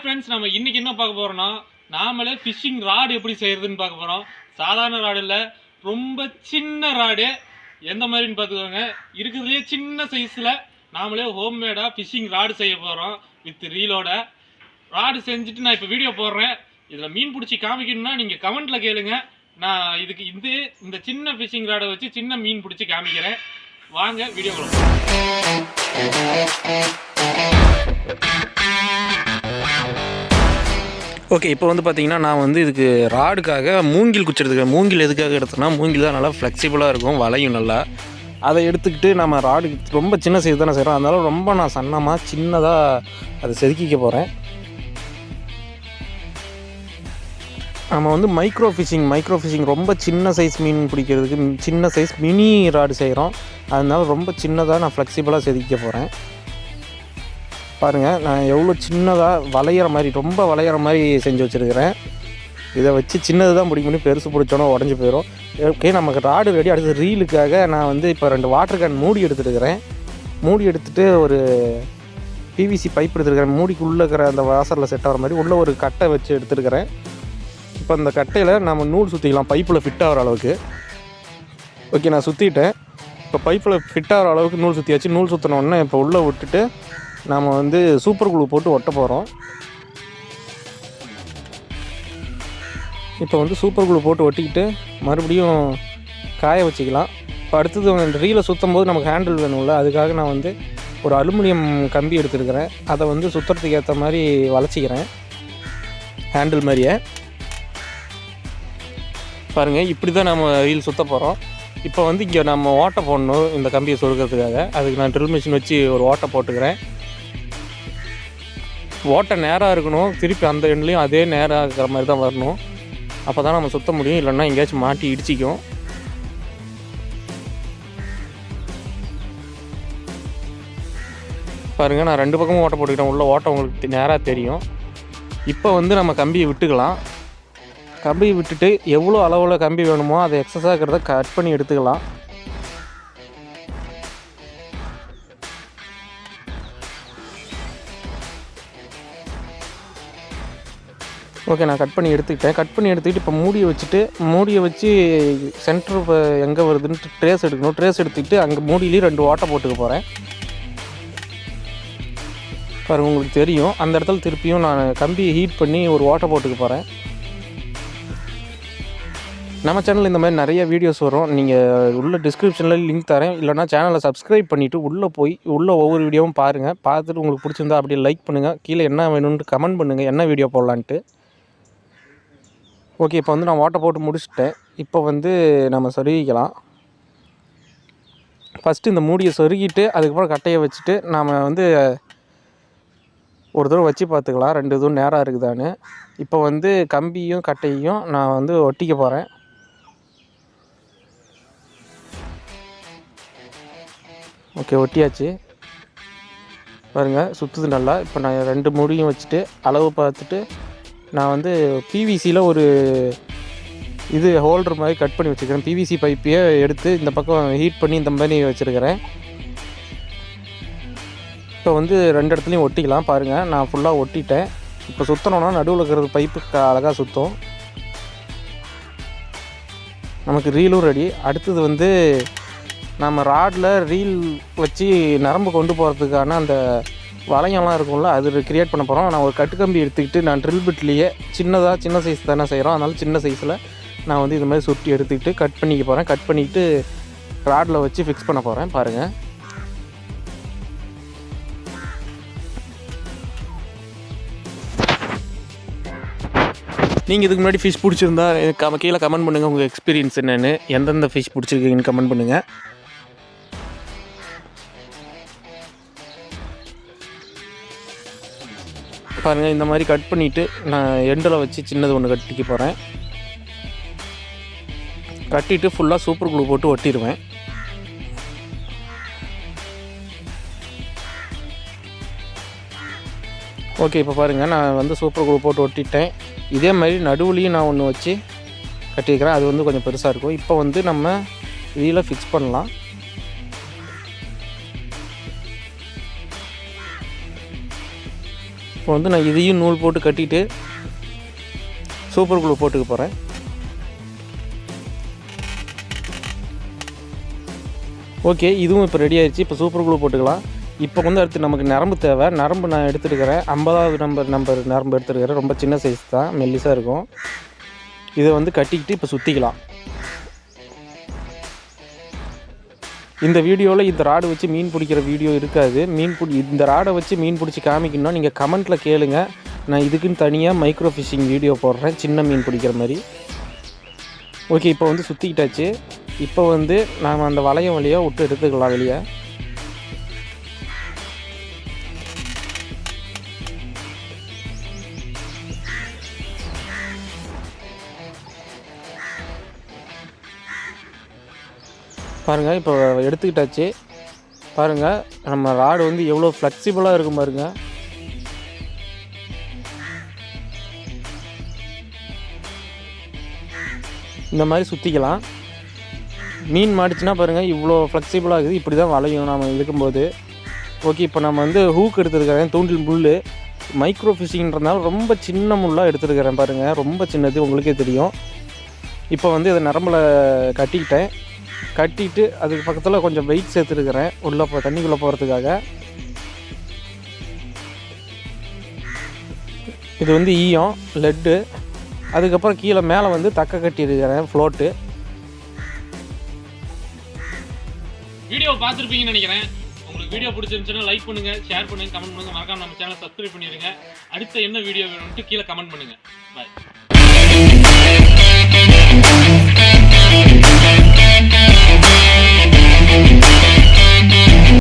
Friends, நம்ம இன்னைக்கு என்ன பார்க்க போறோம்னா நாமளே ஃபிஷிங் ராடு எப்படி செய்யறதுன்னு பார்க்க போறோம். சாதாரண ராடு இல்லை, ரொம்ப சின்ன ராடு. எந்த மாதிரின்னு பார்த்துக்கோங்க. இருக்கிறதுலே சின்ன சைஸில் நாமளே ஹோம்மேடாக ஃபிஷிங் ராடு செய்ய போகிறோம் வித் ரீலோட. ராடு செஞ்சுட்டு நான் இப்போ வீடியோ போடுறேன். இதில் மீன் பிடிச்சி காமிக்கணும்னா நீங்கள் கமெண்ட்டில் கேளுங்க. நான் இதுக்கு இந்த சின்ன ஃபிஷிங் ராடை வச்சு சின்ன மீன் பிடிச்சி காமிக்கிறேன். வாங்க வீடியோக்குள்ள. ஓகே, இப்போ வந்து பார்த்தீங்கன்னா நான் இதுக்கு ராடுக்காக மூங்கில் குச்சி எடுத்துக்கிறேன். மூங்கில் எதுக்காக எடுத்தோன்னா, மூங்கில் தான் நல்லா ஃப்ளெக்சிபிளாக இருக்கும், வளையும் நல்லா. அதை எடுத்துக்கிட்டு நம்ம ராடு ரொம்ப சின்ன சைஸ் தானே செய்கிறோம், அதனால ரொம்ப நான் சன்னமாக சின்னதாக அதை செதுக்கிக்க போகிறேன். நம்ம மைக்ரோ ஃபிஷிங் ரொம்ப சின்ன சைஸ் மீன் பிடிக்கிறதுக்கு சின்ன சைஸ் மினி ராடு செய்கிறோம். அதனால ரொம்ப சின்னதாக நான் ஃப்ளெக்சிபிளாக செதுக்க போகிறேன். பாருங்கள், நான் எவ்வளோ சின்னதாக ரொம்ப வளையிற மாதிரி செஞ்சு வச்சுருக்கிறேன். இதை வச்சு சின்னது தான் பிடிக்க முடியும், பெருசு பிடிச்சோன்னா உடஞ்சி போயிடும். ஓகே, நமக்கு ராடு ரெடி. அடுத்து ரீலுக்காக நான் இப்போ 2 வாட்டர் கேன் மூடி எடுத்துருக்கிறேன். மூடி எடுத்துகிட்டு ஒரு பிவிசி பைப் எடுத்துருக்கிறேன். மூடிக்குள்ளே இருக்கிற அந்த வாசலில் செட் ஆகிற மாதிரி உள்ளே ஒரு கட்டை வச்சு எடுத்துருக்கிறேன். இப்போ அந்த கட்டையில் நம்ம நூல் சுற்றிக்கலாம், பைப்பில் ஃபிட் ஆகிற அளவுக்கு. ஓகே, நான் சுற்றிட்டேன். இப்போ பைப்பில் ஃபிட் ஆகிற அளவுக்கு நூல் சுற்றியாச்சு. நூல் சுற்றினோடனே இப்போ உள்ளே விட்டுட்டு நாம் சூப்பர் க்ளூ போட்டு ஒட்ட போகிறோம். இப்போ சூப்பர் க்ளூ போட்டு ஒட்டிக்கிட்டு மறுபடியும் காய வச்சுக்கலாம். இப்போ அடுத்தது ரீலை சுற்றும் போது நமக்கு ஹேண்டில் வேணும்ல, அதுக்காக நான் ஒரு அலுமினியம் கம்பி எடுத்துருக்கிறேன். அதை சுற்றுறதுக்கு ஏற்ற மாதிரி வளைச்சிக்கிறேன், ஹேண்டில் மாதிரியே. பாருங்கள், இப்படி தான் நம்ம ரீல் சுற்ற போகிறோம். இப்போ இங்கே நம்ம ஓட்டை போடணும் இந்த கம்பியை சொருக்கிறதுக்காக. அதுக்கு நான் ட்ரில் மிஷின் வச்சு ஒரு ஓட்டை போட்டுக்கிறேன். ஓட்டை நேராக இருக்கணும், திருப்பி அந்த எண்ட்லேயும் அதே நேராக இருக்கிற மாதிரி தான் வரணும். அப்போ தான் நம்ம சுற்ற முடியும், இல்லைன்னா எங்கேயாச்சும் மாட்டி இடிச்சிக்கும். பாருங்கள், நான் 2 பக்கமும் ஓட்டை போட்டுக்கிட்டேன். உள்ள ஓட்டை உங்களுக்கு நேராக தெரியும். இப்போ நம்ம கம்பியை விட்டுக்கலாம். கம்பியை விட்டுட்டு எவ்வளோ அளவில் கம்பி வேணுமோ அதை எக்ஸஸாக இருக்கிறத கட் பண்ணி எடுத்துக்கலாம். ஓகே, நான் கட் பண்ணி எடுத்துக்கிட்டு இப்போ மூடியை வச்சு சென்டர் இப்போ எங்கே வருதுன்னு ட்ரேஸ் எடுக்கணும். ட்ரேஸ் எடுத்துக்கிட்டு அங்கே மூடியிலேயே 2 ஓட்டை போட்டுக்க போகிறேன். பாருங்கள், உங்களுக்கு தெரியும். அந்த இடத்துல திருப்பியும் நான் கம்பியை ஹீட் பண்ணி ஒரு ஓட்டை போட்டுக்க போகிறேன். நம்ம சேனலில் இந்த மாதிரி நிறைய வீடியோஸ் வரும். நீங்கள் உள்ள டிஸ்கிரிப்ஷனில் லிங்க் தரேன், இல்லைனா சேனலை சப்ஸ்கிரைப் பண்ணிவிட்டு உள்ளே ஒவ்வொரு வீடியோவும் பாருங்கள். பார்த்துட்டு உங்களுக்கு பிடிச்சிருந்தா அப்படியே லைக் பண்ணுங்கள். கீழே என்ன வேணும்னு கமெண்ட் பண்ணுங்கள், என்ன வீடியோ போடலான்ட்டு. ஓகே, இப்போ நான் ஓட்டை போட்டு முடிச்சுட்டேன். இப்போ நம்ம சொருகிக்கலாம். ஃபஸ்ட்டு இந்த மூடியை சொருகிட்டு அதுக்கப்புறம் கட்டையை வச்சுட்டு நாம் ஒரு தடவை வச்சு பார்த்துக்கலாம் 2 இதுவும் நேராக இருக்குதான்னு. இப்போ கம்பியும் கட்டையும் நான் ஒட்டிக்க போகிறேன். ஓகே, ஒட்டியாச்சு. பாருங்கள், சுற்றுது நல்லா. இப்போ நான் 2 மூடியும் வச்சுட்டு அளவு பார்த்துட்டு நான் பிவிசியில் ஒரு ஹோல்டர் மாதிரி கட் பண்ணி வச்சுக்கிறேன். பிவிசி பைப்பையே எடுத்து இந்த பக்கம் ஹீட் பண்ணி இந்த மாதிரி வச்சுருக்கிறேன். இப்போ 2 இடத்துலையும் ஒட்டிக்கலாம். பாருங்கள், நான் ஃபுல்லாக ஒட்டிட்டேன். இப்போ சுற்றணுன்னா நடுவில் இருக்கிறது பைப்புக்கு அழகாக சுற்றும். நமக்கு ரீலும் ரெடி. அடுத்தது நம்ம ராடில் ரீல் வச்சு நரம்பு கொண்டு போகிறதுக்கான அந்த வளையம்லாம் இருக்கும்ல, அது கிரியேட் பண்ண போகிறோம். நான் ஒரு கட்டுக்கம்பி எடுத்துக்கிட்டு நான் ட்ரில் பிட்லேயே சின்ன சைஸ் தானே செய்கிறோம், அதனால சின்ன சைஸில் நான் இது மாதிரி சுற்றி எடுத்துக்கிட்டு கட் பண்ணிக்க போகிறேன். கட் பண்ணிக்கிட்டு ராடில் வச்சு ஃபிக்ஸ் பண்ண போகிறேன். பாருங்கள், நீங்கள் இதுக்கு முன்னாடி ஃபிஷ் பிடிச்சிருந்தா கீழே கமெண்ட் பண்ணுங்கள், உங்கள் எக்ஸ்பீரியன்ஸ் என்னென்னு, எந்தெந்த ஃபிஷ் பிடிச்சிருக்கீங்கன்னு கமெண்ட் பண்ணுங்கள். பாருங்கள், இந்த மாதிரி கட் பண்ணிவிட்டு நான் எண்டில் வச்சு சின்னது ஒன்று கட்டிக்க போகிறேன். கட்டிட்டு ஃபுல்லாக சூப்பர் க்ளூ போட்டு ஒட்டிடுவேன். ஓகே, இப்போ பாருங்கள், நான் சூப்பர் க்ளூ போட்டு ஒட்டிட்டேன். இதே மாதிரி நடுவுலையும் நான் ஒன்று வச்சு கட்டிக்கிறேன். அது கொஞ்சம் பெருசாக இருக்கும். இப்போ நம்ம இதில் ஃபிக்ஸ் பண்ணலாம். இப்போ வந்து நான் இதையும் நூல் போட்டு கட்டிட்டு சூப்பர் க்ளூ போட்டுக்க போகிறேன். ஓகே, இதுவும் இப்போ ரெடி ஆயிடுச்சு. இப்போ சூப்பர் க்ளூ போட்டுக்கலாம். இப்போ வந்து அடுத்து நமக்கு நரம்பு தேவை. நரம்பு நான் எடுத்துருக்கிறேன், 50வது நம்பர் நரம்பு எடுத்துருக்கிறேன். ரொம்ப சின்ன சைஸ் தான், மெல்லிசாக இருக்கும். இதை வந்து கட்டிக்கிட்டு இப்போ சுற்றிக்கலாம். இந்த வீடியோவில் இந்த ராடு வச்சு மீன் பிடிக்கிற வீடியோ இருக்காது. இந்த ராடை வச்சு மீன் பிடிச்சி காமிக்கணும்னா நீங்கள் கமெண்ட்டில் கேளுங்க. நான் இதுக்குன்னு தனியாக மைக்ரோ ஃபிஷிங் வீடியோ போடுறேன், சின்ன மீன் பிடிக்கிற மாதிரி. ஓகே, இப்போ வந்து சுற்றிக்கிட்டாச்சு. இப்போ வந்து நாம் அந்த வளையம் வழியாக விட்டு எடுத்துக்கலாம் வெளியே. பாருங்கள், இப்போ எடுத்துக்கிட்டாச்சு. பாருங்கள், நம்ம ராடு வந்து எவ்வளோ ஃப்ளெக்சிபிளாக இருக்கும் பாருங்கள். இந்த மாதிரி சுற்றிக்கலாம். மீன் மாட்டிச்சுன்னா பாருங்கள் இவ்வளோ ஃப்ளெக்சிபிளாக இருக்குது. இப்படி தான் வளையும் நம்ம இழுக்கும்போது. ஓகே, இப்போ நம்ம வந்து ஹூக் எடுத்துருக்கிறேன், தூண்டில் முள். மைக்ரோ ஃபிஷிங்கிறதுனால ரொம்ப சின்ன முள்ளாக எடுத்துருக்கிறேன் பாருங்கள், ரொம்ப சின்னது, உங்களுக்கே தெரியும். இப்போ வந்து இதை நரம்பில் கட்டிட்டு அதுக்கு பக்கத்தில் கொஞ்சம் வெயிட் சேர்த்துருக்கிறேன் உள்ளே தண்ணிக்குள்ளே போகிறதுக்காக. இது வந்து ஈயம், லெட்டு. அதுக்கப்புறம் கீழே மேலே வந்து தக்க கட்டியிருக்கிறேன், ஃப்ளோட்டு. வீடியோ பார்த்துருப்பீங்கன்னு நினைக்கிறேன். உங்களுக்கு வீடியோ பிடிச்சிருந்துச்சுன்னா லைக் பண்ணுங்கள், ஷேர் பண்ணுங்கள், கமெண்ட் பண்ணுங்கள். மறக்காம நம்ம சேனலை சப்ஸ்கிரைப் பண்ணிடுங்க. அடுத்த என்ன வீடியோ வேணும்னு கீழே கமெண்ட் பண்ணுங்கள். பாய்.